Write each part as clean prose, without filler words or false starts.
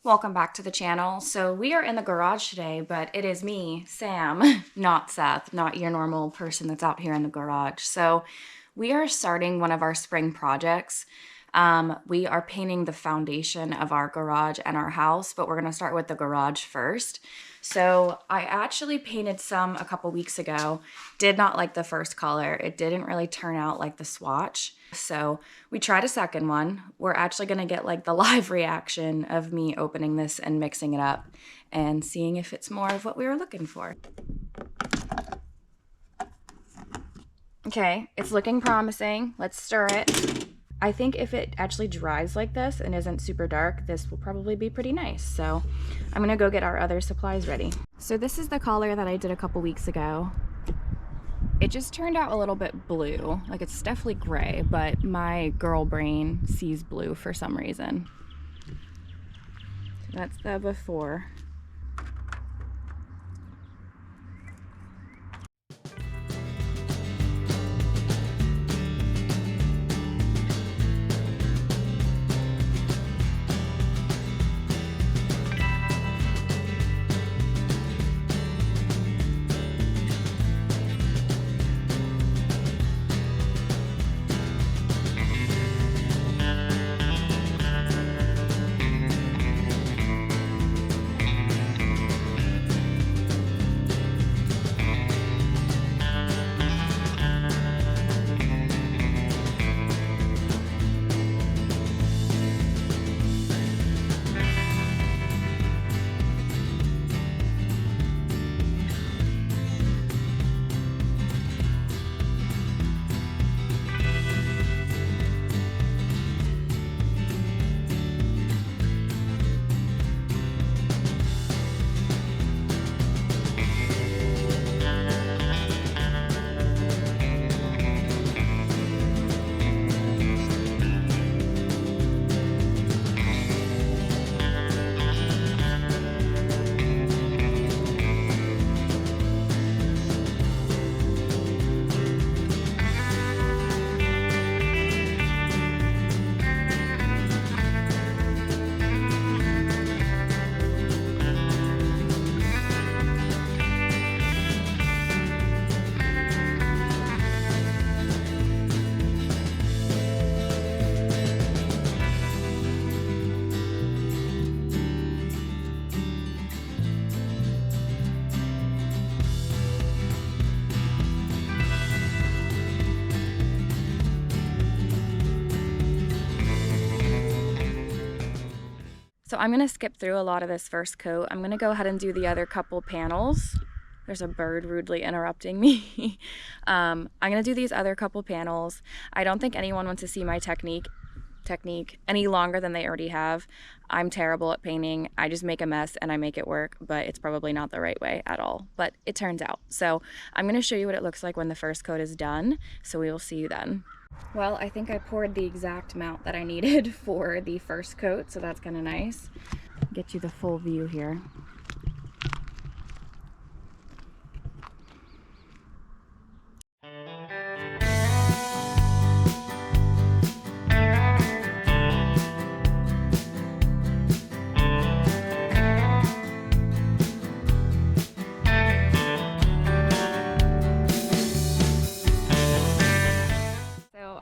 Welcome back to the channel. So we are in the garage today, but it is me, Sam, not Seth, not your normal person that's out here in the garage. So we are starting one of our spring projects. We are painting the foundation of our garage and our house, but we're gonna start with the garage first. So I actually painted some a couple weeks ago. Did not like the first color. It didn't really turn out like the swatch. So we tried a second one. We're actually gonna get like the live reaction of me opening this and mixing it up and seeing if it's more of what we were looking for. Okay, it's looking promising. Let's stir it. I think if it actually dries like this and isn't super dark, this will probably be pretty nice. So I'm gonna go get our other supplies ready. So this is the color that I did a couple weeks ago. It just turned out a little bit blue. Like, it's definitely gray, but my girl brain sees blue for some reason. So that's the before. So I'm gonna skip through a lot of this first coat. I'm gonna go ahead and do the other couple panels. There's a bird rudely interrupting me. I'm gonna do these other couple panels. I don't think anyone wants to see my technique any longer than they already have. I'm terrible at painting. I just make a mess and I make it work, but it's probably not the right way at all, but it turns out. So I'm gonna show you what it looks like when the first coat is done. So we will see you then. Well, I think I poured the exact amount that I needed for the first coat, so that's kind of nice. Get you the full view here.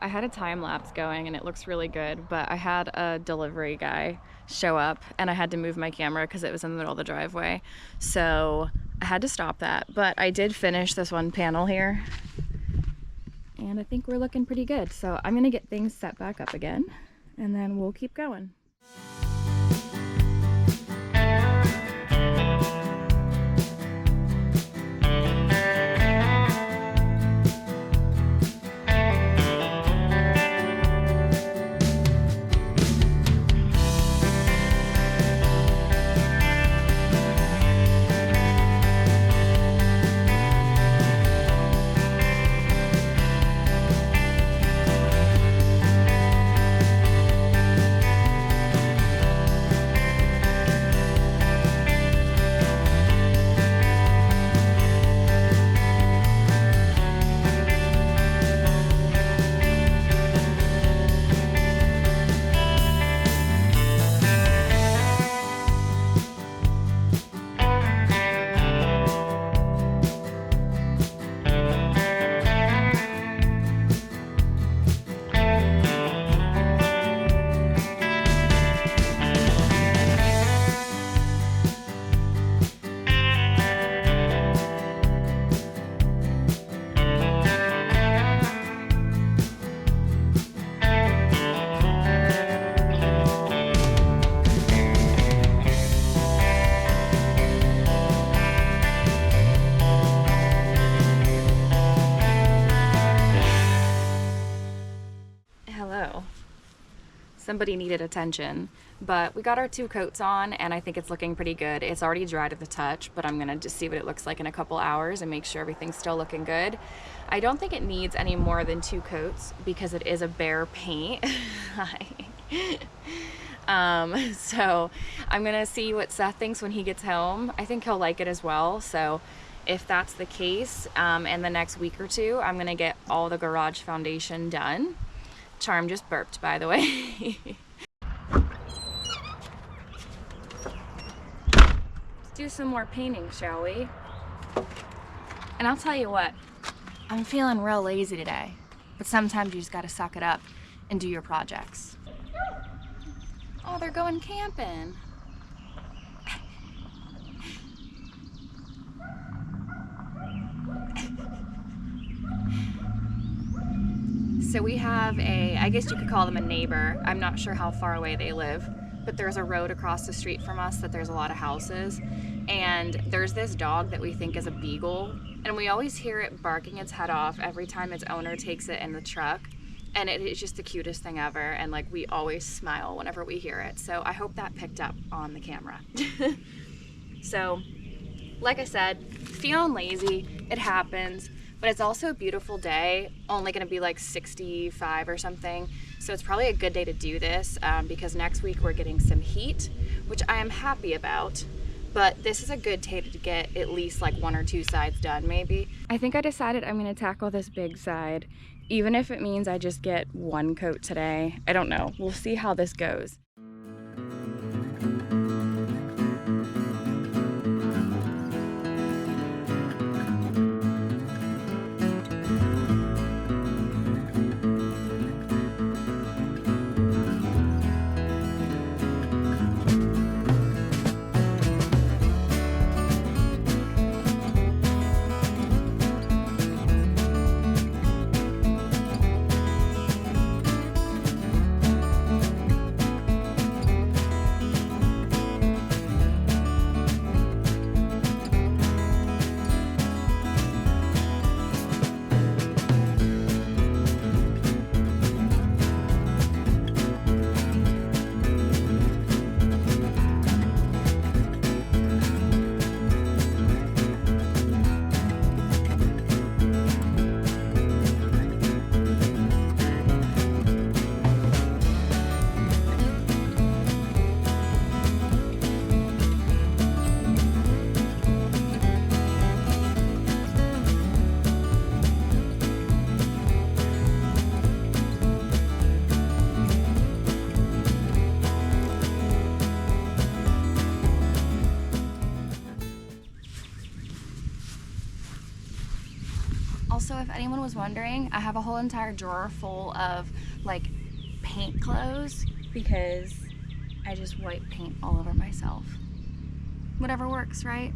I had a time lapse going and it looks really good, but I had a delivery guy show up and I had to move my camera because it was in the middle of the driveway. So I had to stop that, but I did finish this one panel here and I think we're looking pretty good. So I'm gonna get things set back up again and then we'll keep going. somebody needed attention. But we got our 2 coats on, and I think it's looking pretty good. It's already dry to the touch, but I'm gonna just see what it looks like in a couple hours and make sure everything's still looking good. I don't think it needs any more than 2 coats because it is a bare paint. So I'm gonna see what Seth thinks when he gets home. I think he'll like it as well. So if that's the case, in the next week or 2, I'm gonna get all the garage foundation done. Charm just burped, by the way. Let's do some more painting, shall we? And I'll tell you what, I'm feeling real lazy today, but sometimes you just gotta suck it up and do your projects. Oh, they're going camping. So we have I guess you could call them a neighbor. I'm not sure how far away they live, but there's a road across the street from us that there's a lot of houses. And there's this dog that we think is a beagle. And we always hear it barking its head off every time its owner takes it in the truck. And it is just the cutest thing ever. And like, we always smile whenever we hear it. So I hope that picked up on the camera. So, like I said, feeling lazy, it happens. But it's also a beautiful day, only gonna be like 65 or something. So it's probably a good day to do this because next week we're getting some heat, which I am happy about. But this is a good day to get at least like 1 or 2 sides done, maybe. I think I decided I'm gonna tackle this big side, even if it means I just get 1 coat today. I don't know, we'll see how this goes. Also, if anyone was wondering, I have a whole entire drawer full of like paint clothes because I just wipe paint all over myself. Whatever works, right?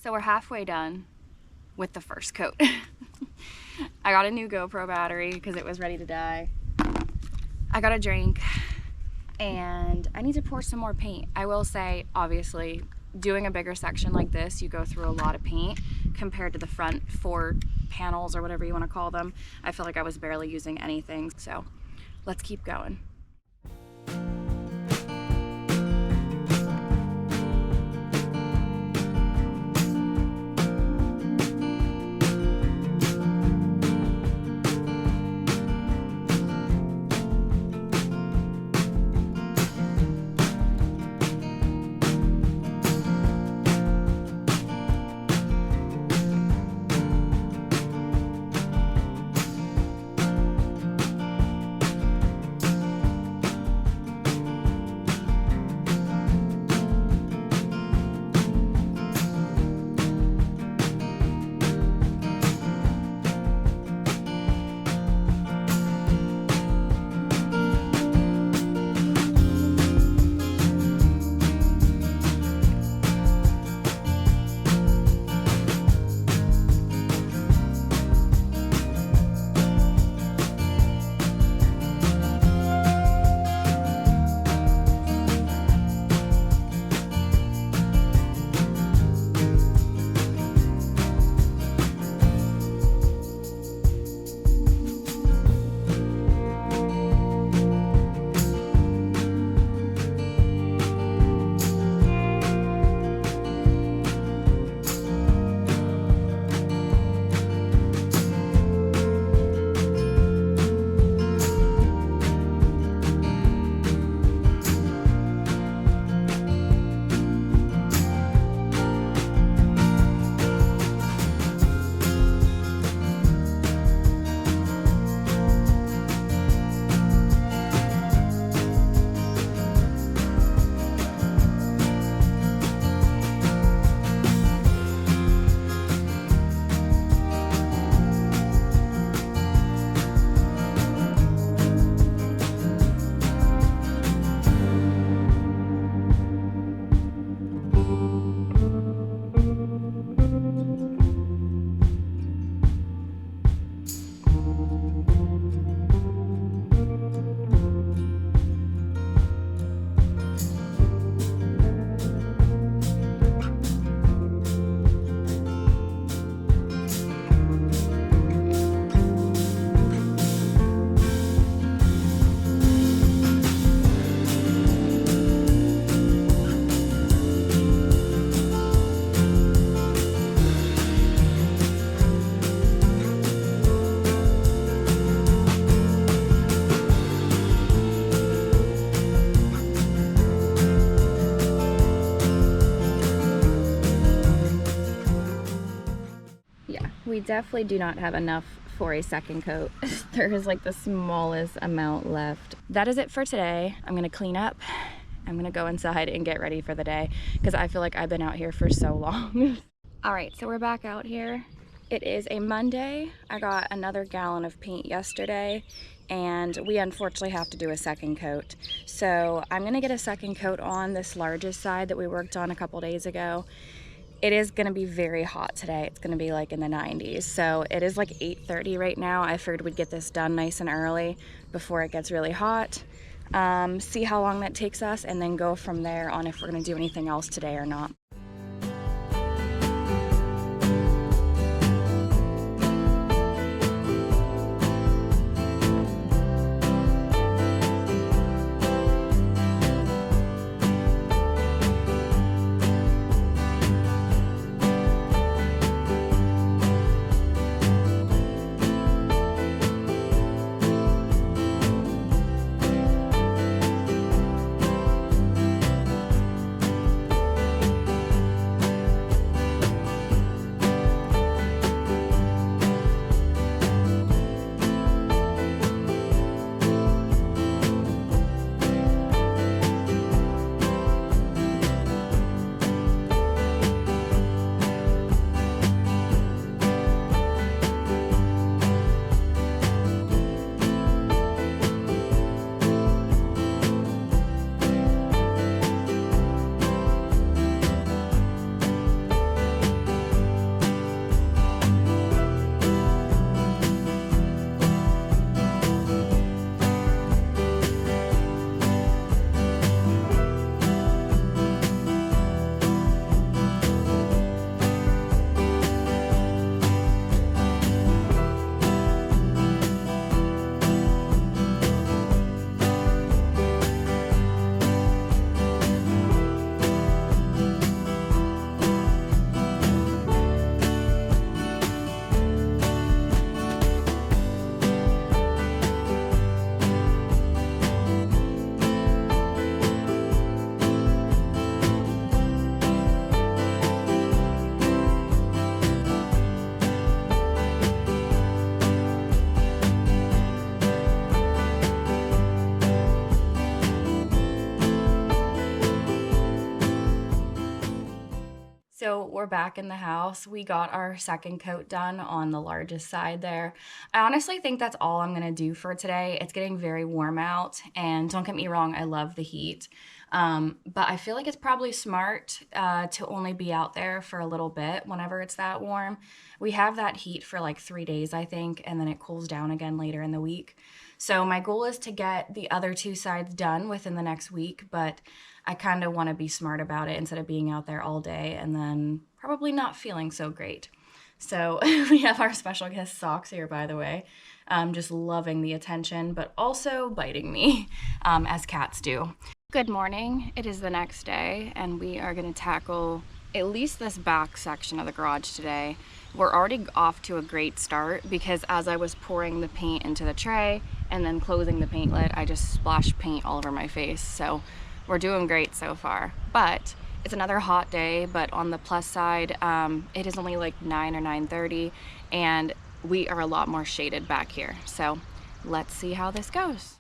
So we're halfway done with the first coat. I got a new GoPro battery because it was ready to die. I got a drink and I need to pour some more paint. I will say, obviously, doing a bigger section like this, you go through a lot of paint compared to the front 4 panels or whatever you want to call them. I feel like I was barely using anything, so let's keep going. We definitely do not have enough for a second coat. There is like the smallest amount left. That is it for today. I'm gonna clean up. I'm gonna go inside and get ready for the day because I feel like I've been out here for so long. All right, so we're back out here. It is a Monday. I got another gallon of paint yesterday and we unfortunately have to do a second coat. So I'm gonna get a second coat on this largest side that we worked on a couple days ago. It is gonna be very hot today. It's gonna be like in the 90s. So it is like 8:30 right now. I figured we'd get this done nice and early before it gets really hot. See how long that takes us and then go from there on if we're gonna do anything else today or not. So we're back in the house. We got our second coat done on the largest side there. I honestly think that's all I'm gonna do for today. It's getting very warm out, and don't get me wrong, I love the heat. But I feel like it's probably smart to only be out there for a little bit whenever it's that warm. We have that heat for like 3 days, I think, and then it cools down again later in the week. So my goal is to get the other two sides done within the next week, but I kind of want to be smart about it instead of being out there all day and then probably not feeling so great. So we have our special guest Socks here, by the way. Just loving the attention, but also biting me, as cats do. Good morning. It is the next day, and we are going to tackle at least this back section of the garage today. We're already off to a great start because as I was pouring the paint into the tray and then closing the paint lid, I just splashed paint all over my face. So we're doing great so far, but it's another hot day. But on the plus side, it is only like 9 or 9:30 and we are a lot more shaded back here. So let's see how this goes.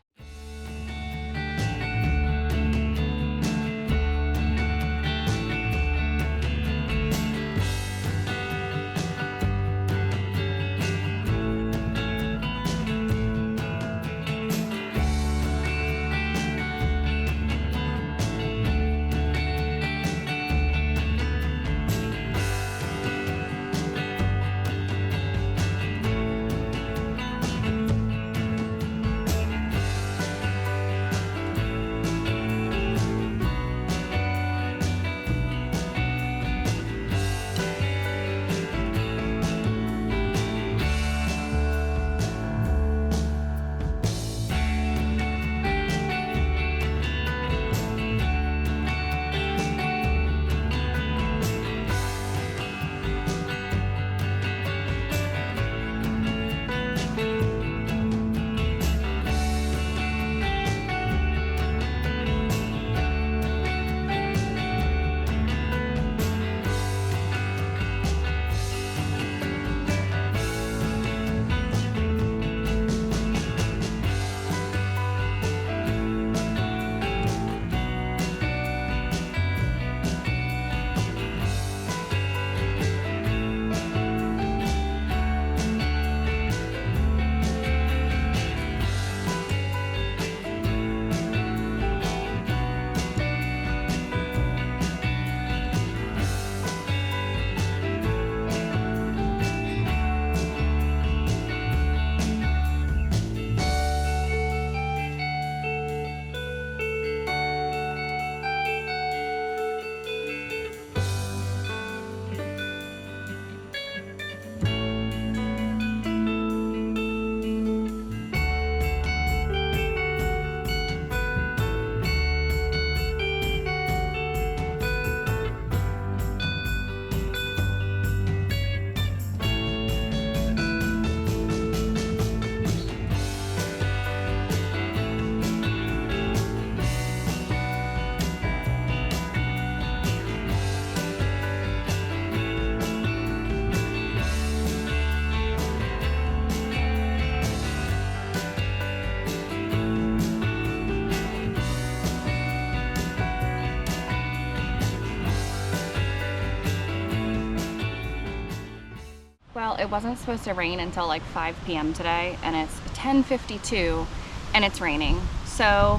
Well, it wasn't supposed to rain until like 5 p.m. today, and it's 10:52 and it's raining. So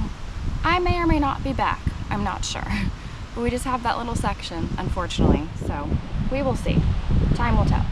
I may or may not be back. I'm not sure. But we just have that little section, unfortunately. So we will see. Time will tell.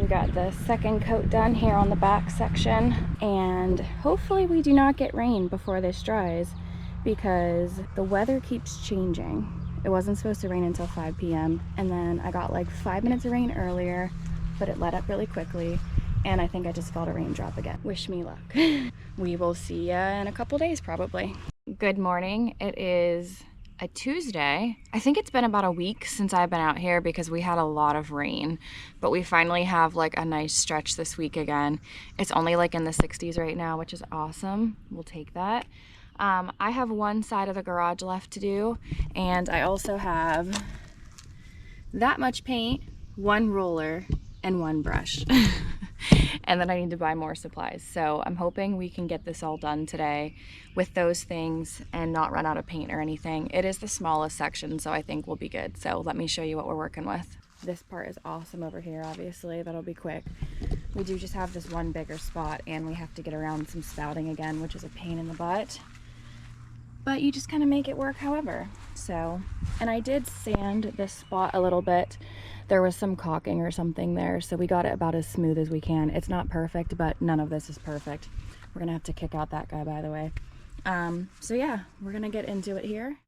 Got the second coat done here on the back section, and hopefully we do not get rain before this dries because the weather keeps changing. It wasn't supposed to rain until 5 p.m. and then I got like 5 minutes of rain earlier, but it let up really quickly, and I think I just felt a raindrop again. Wish me luck. We will see ya in a couple days probably. Good morning. It is a Tuesday. I think it's been about a week since I've been out here because we had a lot of rain, but we finally have like a nice stretch this week again. It's only like in the 60s right now, which is awesome. We'll take that. I have one side of the garage left to do, and I also have that much paint, one roller, and one brush. And then I need to buy more supplies. So I'm hoping we can get this all done today with those things and not run out of paint or anything. It is the smallest section, so I think we'll be good. So let me show you what we're working with. This part is awesome over here, obviously. That'll be quick. We do just have this one bigger spot, and we have to get around some spouting again, which is a pain in the butt. But you just kind of make it work however. So, and I did sand this spot a little bit. There was some caulking or something there, so we got it about as smooth as we can. It's not perfect, but none of this is perfect. We're gonna have to kick out that guy, by the way. So yeah, we're gonna get into it here.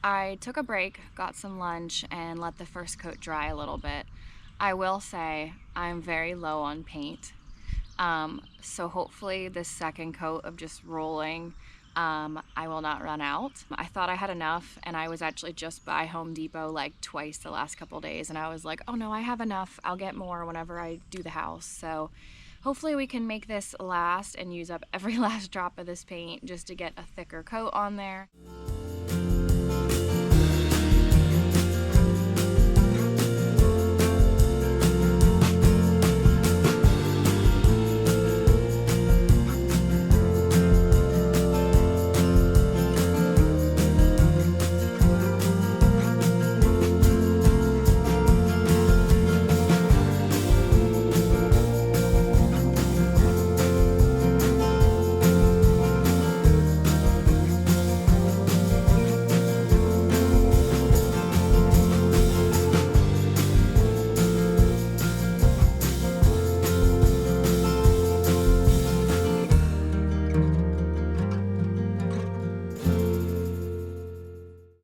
I took a break, got some lunch, and let the first coat dry a little bit. I will say I'm very low on paint. So hopefully this second coat of just rolling, I will not run out. I thought I had enough, and I was actually just by Home Depot like twice the last couple days, and I was like, oh no, I have enough. I'll get more whenever I do the house. So hopefully we can make this last and use up every last drop of this paint just to get a thicker coat on there.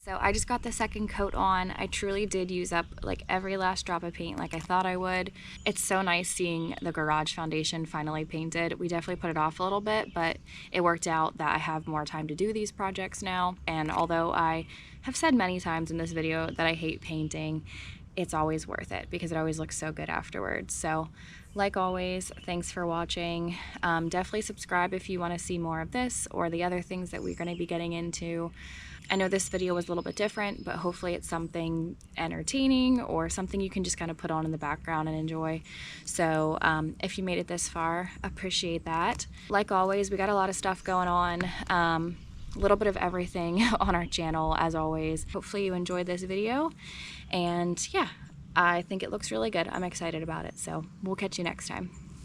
So I just got the second coat on. I truly did use up like every last drop of paint like I thought I would. It's so nice seeing the garage foundation finally painted. We definitely put it off a little bit, but it worked out that I have more time to do these projects now. And although I have said many times in this video that I hate painting, it's always worth it because it always looks so good afterwards. So like always, thanks for watching. Definitely subscribe if you want to see more of this or the other things that we're going to be getting into. I know this video was a little bit different, but hopefully it's something entertaining or something you can just kind of put on in the background and enjoy. So if you made it this far, appreciate that. Like always, we got a lot of stuff going on. A little bit of everything on our channel as always. Hopefully you enjoyed this video, and yeah, I think it looks really good. I'm excited about it, so we'll catch you next time.